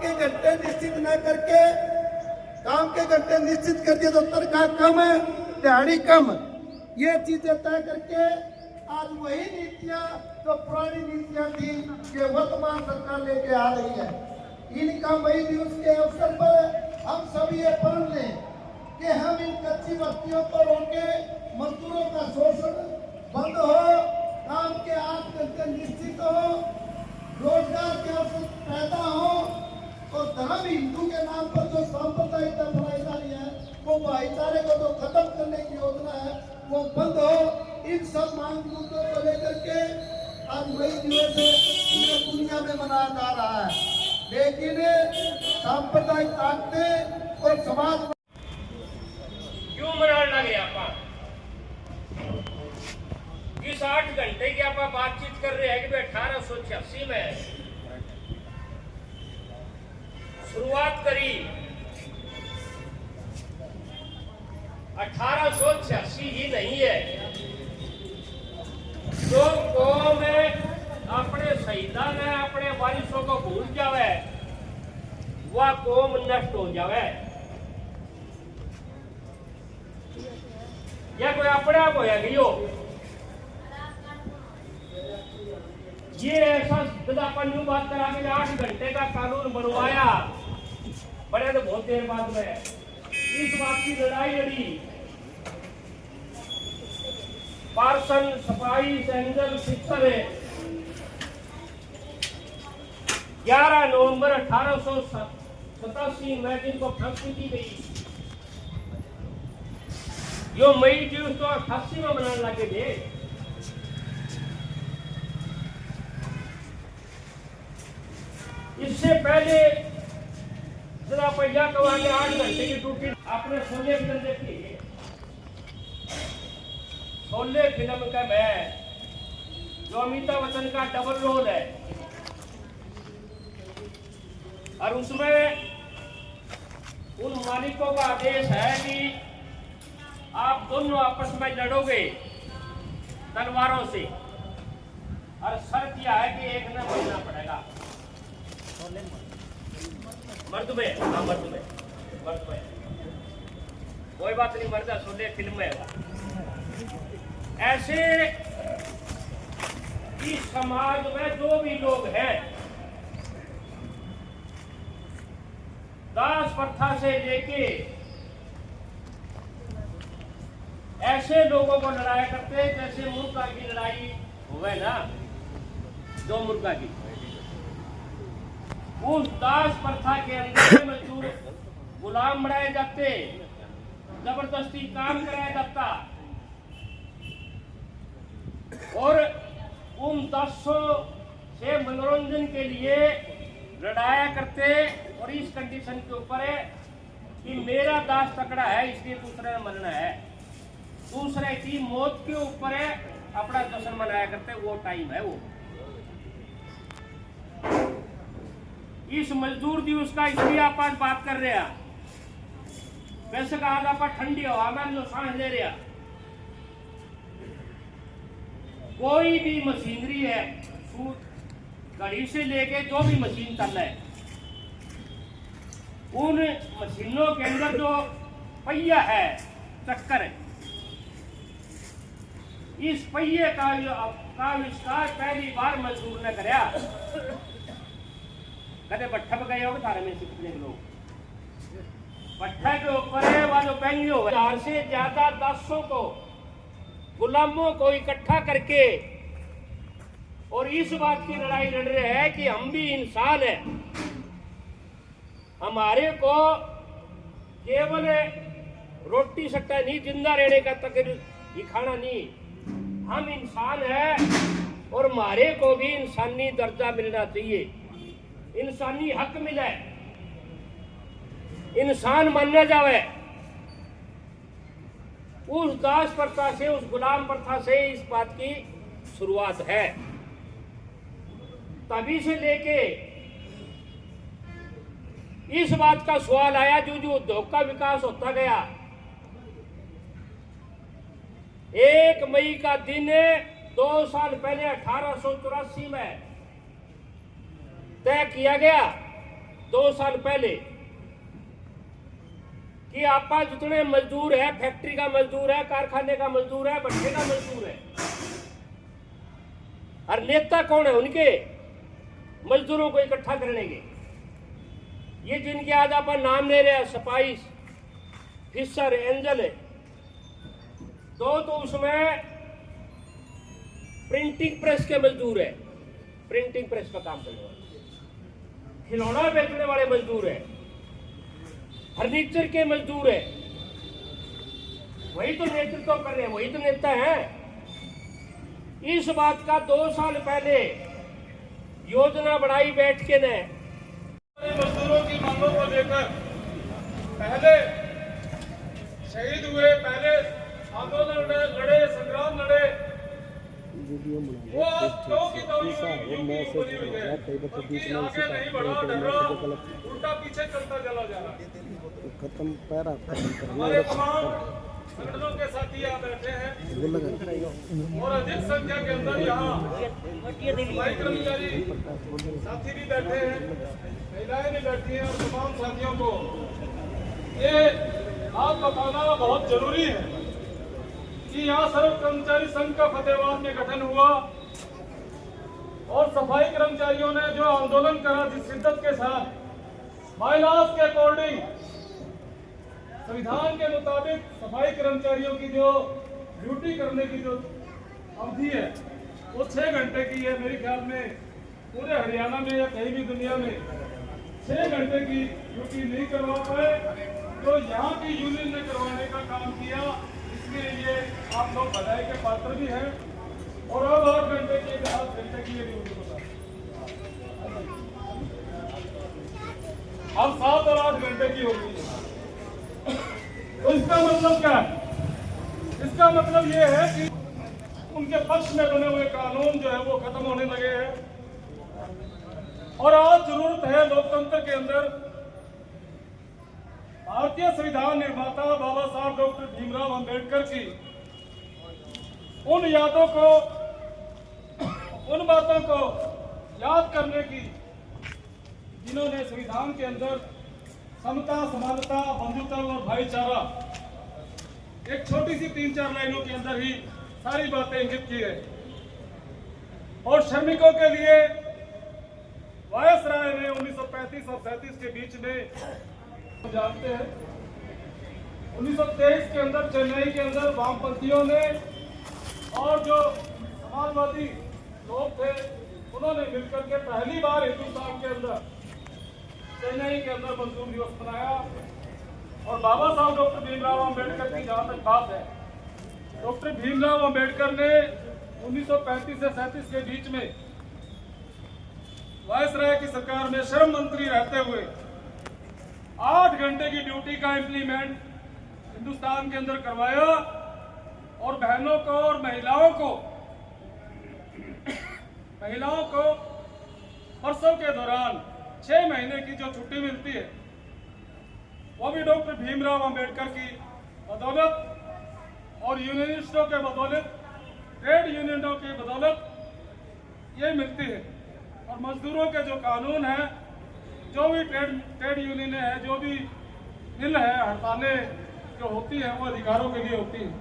के घंटे निश्चित न करके काम के घंटे निश्चित कर दिए तो तनख्वाह कम है, दिहाड़ी कम, ये चीजें तय करके आज वही नीतियां जो पुरानी नीतियां थी ये वर्तमान सरकार लेके आ रही है। इनका मई दिवस के अवसर पर हम सभी ये पढ़ लें कि हम इन कच्ची बस्तियों को रोके, मजदूरों का शोषण बंद हो, काम के 8 घंटे निश्चित हो, रोजगार के अवसर पैदा हो और धर्म हिंदू के नाम पर जो सांप्रदायिकता फैलाई जा रही है वो भाईचारे को जो खत्म करने की योजना है वो बंद हो। इन सब मांग मुद्दों को लेकर के आज मई दिवस पूरी दुनिया में मनाया जा रहा है, लेकिन सांप्रदायिक ताकतें और समाज क्यों मनाने लगे आप? इस 8 घंटे की आप बातचीत कर रहे हैं कि 1886 में शुरुआत करी, 1886 ही नहीं है जो कौम अपने शहीदा ने अपने वारिसों को भूल जावे वह कौम नष्ट हो जावे। या कोई अपने आप होया गयो ये ऐसा अपन यूं बात करा के 8 घंटे का कानून बनवाया बड़े तो बहुत देर बाद में इस बात की लड़ाई लड़ी। पार्सन सफाई सेंजल सिक्सर 11 नवंबर 1887 में जिनको फांसी की गई, यो मई दिवस तो 88 में मनाने लगे थे। इससे पहले जरा पहिया कवा के 8 घंटे की ड्यूटी आपने शोले फिल्म देखी, शोले फिल्म का में जो अमिताभ बच्चन का डबल रोल है और उसमें उन मालिकों का आदेश है कि आप दोनों आपस में लड़ोगे तलवारों से और शर्त यह है कि एक न मरना पड़ेगा। मर्द में, हाँ मर्द में कोई बात नहीं, मर्द शोले फिल्म में है। ऐसे इस समाज में जो भी लोग हैं दास प्रथा से लेके ऐसे लोगों को लड़ाया करते जैसे मुर्गा की लड़ाई हुए ना, दो मुर्गा की, उस दास प्रथा के अंदर मजदूर गुलाम बनाए जाते, जबरदस्ती काम कराया जाता और उन दासों से मनोरंजन के लिए लड़ाया करते और इस कंडीशन के ऊपर है कि मेरा दास तकड़ा है इसलिए दूसरे ने मरना है, दूसरे की मौत के ऊपर है अपना जश्न मनाया करते, वो टाइम है वो। इस मजदूर दिवस का इसलिए आप आज बात कर रहे हैं, वैसे आज आप ठंडी हवा में जो सांस ले रहे हैं, कोई भी मशीनरी है घड़ी से लेके जो भी मशीन चल रहा है उन मशीनों के अंदर जो पहिया है चक्कर है, इस पहिए का आविष्कार पहली बार मजदूर ने कराया। कदे भट्ठा पे गए हो थारे में से कितने लोग भट्ठा के ऊपर है वह जो पेंगे हो 1000 से ज्यादा दासों को गुलामों को इकट्ठा करके और इस बात की लड़ाई लड़ रहे हैं कि हम भी इंसान हैं, हमारे को केवल रोटी सट्टा नहीं जिंदा रहने का तक ही खाना नहीं, हम इंसान हैं और हमारे को भी इंसानी दर्जा मिलना चाहिए, इंसानी हक मिले, इंसान माना जावे। उस दास प्रथा से, उस गुलाम प्रथा से इस बात की शुरुआत है। तभी से लेके इस बात का सवाल आया जो जो उद्योग का विकास होता गया, 1 मई का दिन 2 साल पहले 1884 में तय किया गया 2 साल पहले कि आपका जितने मजदूर है, फैक्ट्री का मजदूर है, कारखाने का मजदूर है, भट्टे का मजदूर है, और नेता कौन है उनके मजदूरों को इकट्ठा करने के, ये जिनके आज आप नाम ले रहे हैं, स्पाइस, फिशर, एंजल, तो उसमें प्रिंटिंग प्रेस के मजदूर है, प्रिंटिंग प्रेस का काम करने वाले, खिलौना बेचने वाले मजदूर है, फर्नीचर के मजदूर है, वही तो नेतृत्व कर रहे हैं, वही तो नेता है। इस बात का 2 साल पहले योजना बनाई बैठ के ने मजदूरों की मांगों को लेकर पहले शहीद हुए, पहले आंदोलन लड़े, संग्राम लड़े, वो आज क्यों की दौड़ी हुई है, बल्कि आगे नहीं बढ़ा, डरा, उल्टा पीछे चलता चला जा रहा। हमारे तमाम संगठनों के साथी यहाँ बैठे हैं और अधिक संख्या के अंदर यहाँ सफाई कर्मचारी साथी भी बैठे हैं, महिलाएं भी बैठी हैं, और तमाम साथियों को ये आज बताना बहुत जरूरी है कि यहाँ सर्व कर्मचारी संघ का फतेहाबाद में गठन हुआ और सफाई कर्मचारियों ने जो आंदोलन करा जिस शिद्दत के साथ, बायलॉज के अकॉर्डिंग, संविधान के मुताबिक सफाई कर्मचारियों की जो ड्यूटी करने की जो अवधि है वो 6 घंटे की है। मेरे ख्याल में पूरे हरियाणा में या कहीं भी दुनिया में 6 घंटे की ड्यूटी नहीं करवा पाए, तो यहाँ की यूनियन ने करवाने का काम किया, इसलिए ये आप लोग बधाई के पात्र भी हैं। और अब 8 घंटे की 7 घंटे की ये ड्यूटी होता है, अब 7 और 8 घंटे की होगी। तो इसका मतलब क्या है? इसका मतलब ये है कि उनके पक्ष में बने हुए कानून जो है वो खत्म होने लगे हैं। और आज जरूरत है लोकतंत्र के अंदर भारतीय संविधान निर्माता बाबा साहब डॉक्टर भीमराव अंबेडकर की उन यादों को, उन बातों को याद करने की जिन्होंने संविधान के अंदर समता, समानता, बंधुत्व और भाईचारा एक छोटी सी 3-4 लाइनों के अंदर ही सारी बातें इंगित की है। और श्रमिकों के लिए वायसराय ने 1935 और 37 के बीच में, जानते हैं 1923 के अंदर चेन्नई के अंदर वामपंथियों ने और जो समाजवादी लोग थे उन्होंने मिलकर के पहली बार हिंदुस्तान के अंदर चेन्नई के अंदर मजदूर दिवस मनाया। और बाबा साहब डॉक्टर भीमराव अंबेडकर की जहां तक बात है, डॉक्टर भीमराव अंबेडकर ने 1935 से 37 के बीच में वायसराय की सरकार में श्रम मंत्री रहते हुए 8 घंटे की ड्यूटी का इम्प्लीमेंट हिंदुस्तान के अंदर करवाया और बहनों को और महिलाओं को प्रसव के दौरान 6 महीने की जो छुट्टी मिलती है वो भी डॉक्टर भीमराव अंबेडकर की बदौलत और यूनियनिस्टों के बदौलत, ट्रेड यूनियनों की बदौलत ये मिलती है। और मजदूरों के जो कानून हैं, जो भी ट्रेड यूनियन है, जो भी मिल है, हड़तालें जो होती हैं वो अधिकारों के लिए होती हैं।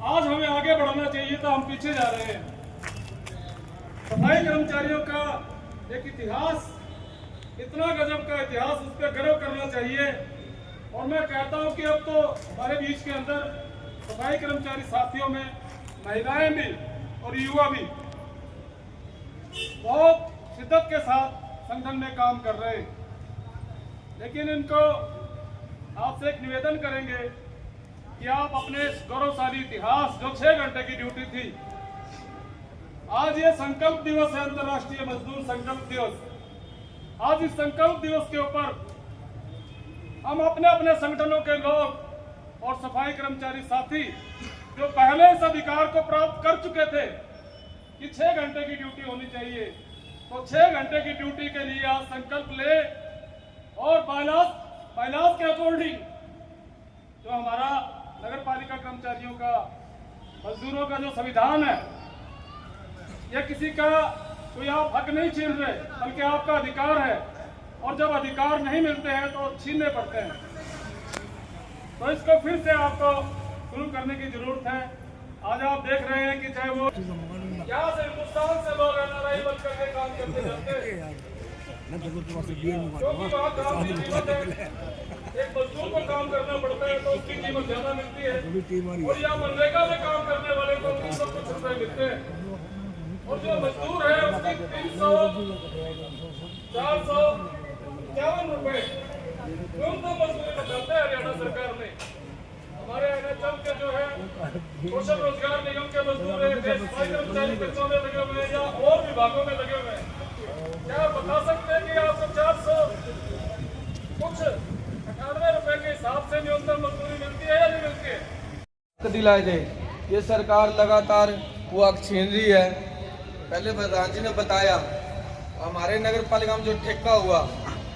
आज हमें आगे बढ़ना चाहिए था, हम पीछे जा रहे हैं। सफाई कर्मचारियों का एक इतिहास, इतना गजब का इतिहास, उस पर गर्व करना चाहिए। और मैं कहता हूं कि अब तो हमारे बीच के अंदर सफाई कर्मचारी साथियों में महिलाएं भी और युवा भी बहुत शिद्दत के साथ संगठन में काम कर रहे हैं। लेकिन इनको आपसे एक निवेदन करेंगे कि आप अपने गौरवशाली इतिहास, जो 6 घंटे की ड्यूटी थी, आज ये संकल्प दिवस है, अंतर्राष्ट्रीय मजदूर संकल्प दिवस। आज इस संकल्प दिवस के ऊपर हम अपने अपने संगठनों के लोग और सफाई कर्मचारी साथी जो पहले इस अधिकार को प्राप्त कर चुके थे कि 6 घंटे की ड्यूटी होनी चाहिए, तो 6 घंटे की ड्यूटी के लिए आज संकल्प ले और बायलॉज के अकॉर्डिंग जो हमारा नगर पालिका कर्मचारियों का, मजदूरों का जो संविधान है, यह किसी का कोई आप हक नहीं छीन रहे, बल्कि आपका अधिकार है और जब अधिकार नहीं मिलते हैं तो छीनने पड़ते हैं। तो इसको फिर से आपको शुरू करने की जरूरत है। आज आप देख रहे हैं कि चाहे वो यहाँ से हिंदुस्तान से लोग NRI बन करके काम करते जाते हैं, क्योंकि वहाँ काम की कीमत है। एक मजदूर को काम करना पड़ता है तो उसकी कीमत ज्यादा मिलती है, और यहाँ मनरेगा में काम करने वाले को 300 कुछ रुपए मिलते हैं, और जो मजदूर है उसकी 300 451 रुपए न्यूनतम मजदूरी बताते हैं हरियाणा सरकार ने। हमारे NHM के जो है कौशल रोजगार निगम के मजदूर है, सफाई कर्मचारी पेशों में लगे हुए हैं या और विभागों में लगे हुए हैं। क्या आप बता सकते हैं कि आपको 400 कुछ 98 रुपए के हिसाब से न्यूनतम मजदूरी मिलती है या नहीं मिलती है? दिलाए थे। ये सरकार लगातार वो हक छीन रही है। पहले प्रधान जी ने बताया हमारे नगर पालिका में जो ठेका हुआ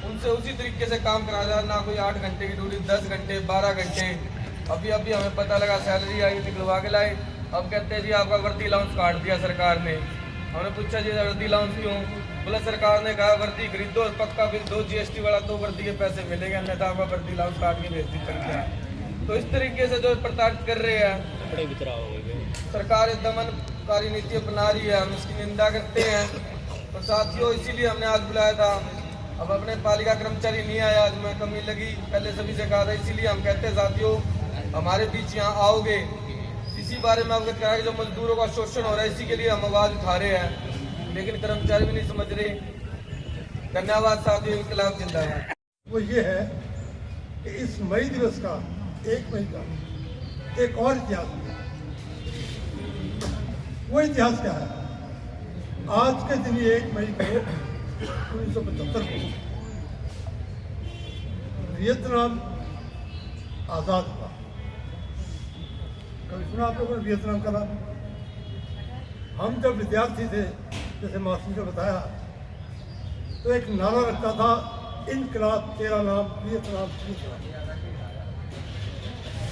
उनसे उसी तरीके से काम करा रहा, ना कोई 8 घंटे की ड्यूटी, 10 घंटे 12 घंटे। अभी हमें पता लगा सैलरी आई निकलवा के लाए, अब कहते हैं जी आपका वर्दी अलाउंस काट दिया सरकार ने। हमने पूछा जी वर्दी अलाउंस क्यों? बोला सरकार ने कहा वर्दी खरीदो, पक्का बिल दो GST वाला, तो वर्दी के पैसे मिलेंगे, अन्यथा आपका वर्दी अलाउंस काट के भेज दी चलता है। तो इस तरीके से जो प्रताड़ित कर रहे हैं सरकार, दमनकारी नीति अपना रही है, हम इसकी निंदा करते हैं। तो साथियों इसीलिए हमने आज बुलाया था। अब अपने पालिका कर्मचारी नहीं आया, आज में कमी लगी, पहले सभी से कहा था, इसीलिए हम कहते हैं साथियों हमारे बीच यहाँ आओगे, इसी बारे में अवगत कराया कि जो मजदूरों का शोषण हो रहा है इसी के लिए हम आवाज उठा रहे हैं, लेकिन कर्मचारी भी नहीं समझ रहे। धन्यवाद साथियों, इनकलाब जिंदाबाद। वो ये है कि इस मई दिवस का 1 मई का एक और इतिहास है। वो इतिहास क्या है? आज के दिन 1 मई को 1975 को वियतनाम आजाद हुआ। कभी सुना आप लोगों ने वियतनाम का नाम? हम जब विद्यार्थी थे, जैसे मास्टर ने बताया, तो एक नारा लगता था, इनकलाब तेरा नाम, वियतनाम तेरा नाम।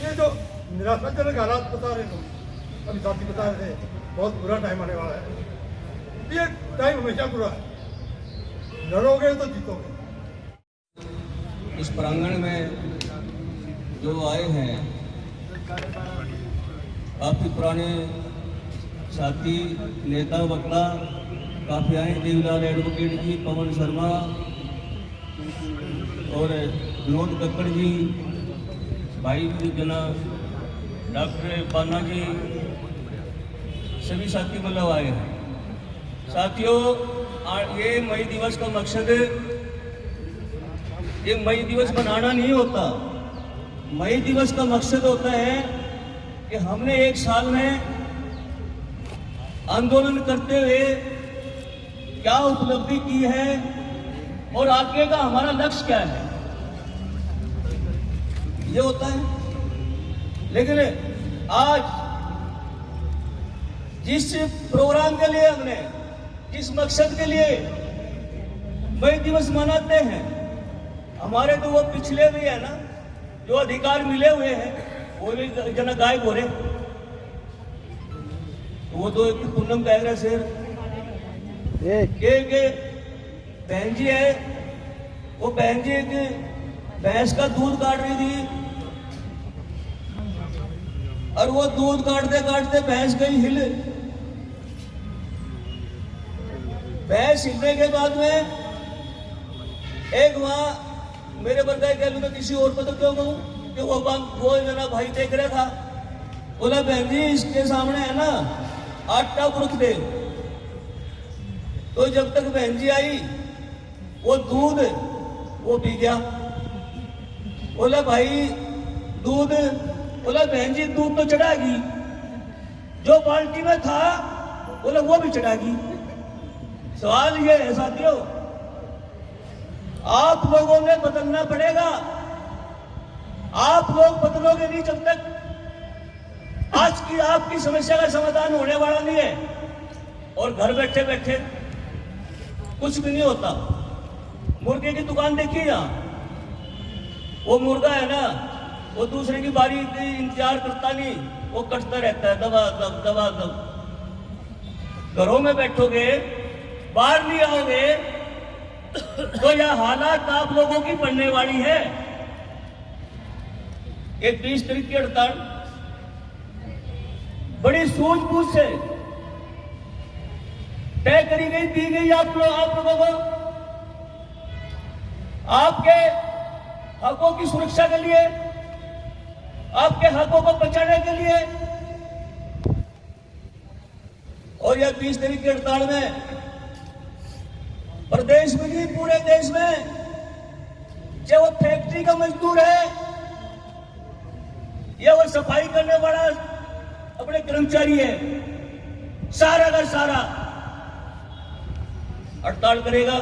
ये जो निराशाजनक हालात बता रहे लोग, अभी साथी बता रहे थे, बहुत बुरा टाइम आने वाला है। ये टाइम हमेशा बुरा है, लड़ोगे तो जीतोगे। इस प्रांगण में जो आए हैं काफ़ी पुराने साथी नेता वक्ता काफ़ी आए, देवीलाल एडवोकेट जी, पवन शर्मा और विनोद कक्कड़ जी, भाई जना डॉक्टर पाना जी, सभी साथी मतलब आए हैं। साथियों ये मई दिवस का मकसद, ये मई दिवस बनाना नहीं होता। मई दिवस का मकसद होता है कि हमने 1 साल में आंदोलन करते हुए क्या उपलब्धि की है और आगे का हमारा लक्ष्य क्या है, ये होता है। लेकिन आज जिस प्रोग्राम के लिए हमने, जिस मकसद के लिए मई दिवस मनाते हैं, हमारे तो वो पिछले भी है ना, जो अधिकार मिले हुए हैं वो भी जना गायब हो रहे। वो तो एक पूनम कह रहे शेर के बहन जी है, वो बहन जी एक भैंस का दूध काट रही थी, और वो दूध काटते काटते भैंस गई हिल। भैंस हिलने के बाद में एक वहां मेरे बंदे कह लू, मैं किसी और को तो क्यों कहूं कि वो जना भाई देख रहा था, बोला बहन जी इसके सामने है ना आटा पुरख दे। तो जब तक बहन जी आई वो दूध वो पी गया। बोला भाई दूध, बोला बहन जी दूध तो चढ़ागी, जो बाल्टी में था बोला वो भी चढ़ागी। सवाल ये है साथियों, आप लोगों ने बदलना पड़ेगा। आप लोग बदलोगे नहीं जब तक आज की आपकी समस्या का समाधान होने वाला नहीं है। और घर बैठे बैठे कुछ भी नहीं होता। मुर्गे की दुकान देखिए यहाँ, वो मुर्गा है ना, वो दूसरे की बारी की इंतजार करता नहीं, वो कटता रहता है दबा दब दबा दब। घरों में बैठोगे, बाहर नहीं आओगे, तो यह हालात आप लोगों की पड़ने वाली है। एक 20 तारीख की हड़ताल बड़ी सूझबूझ से तय करी गई, दी गई आप लोगों को आपके हकों की सुरक्षा के लिए, आपके हकों को बचाने के लिए। और यह 20 तारीख की हड़ताल में प्रदेश में नहीं, पूरे देश में जो वो फैक्ट्री का मजदूर है या वो सफाई करने वाला अपने कर्मचारी है, सारा का सारा हड़ताल करेगा।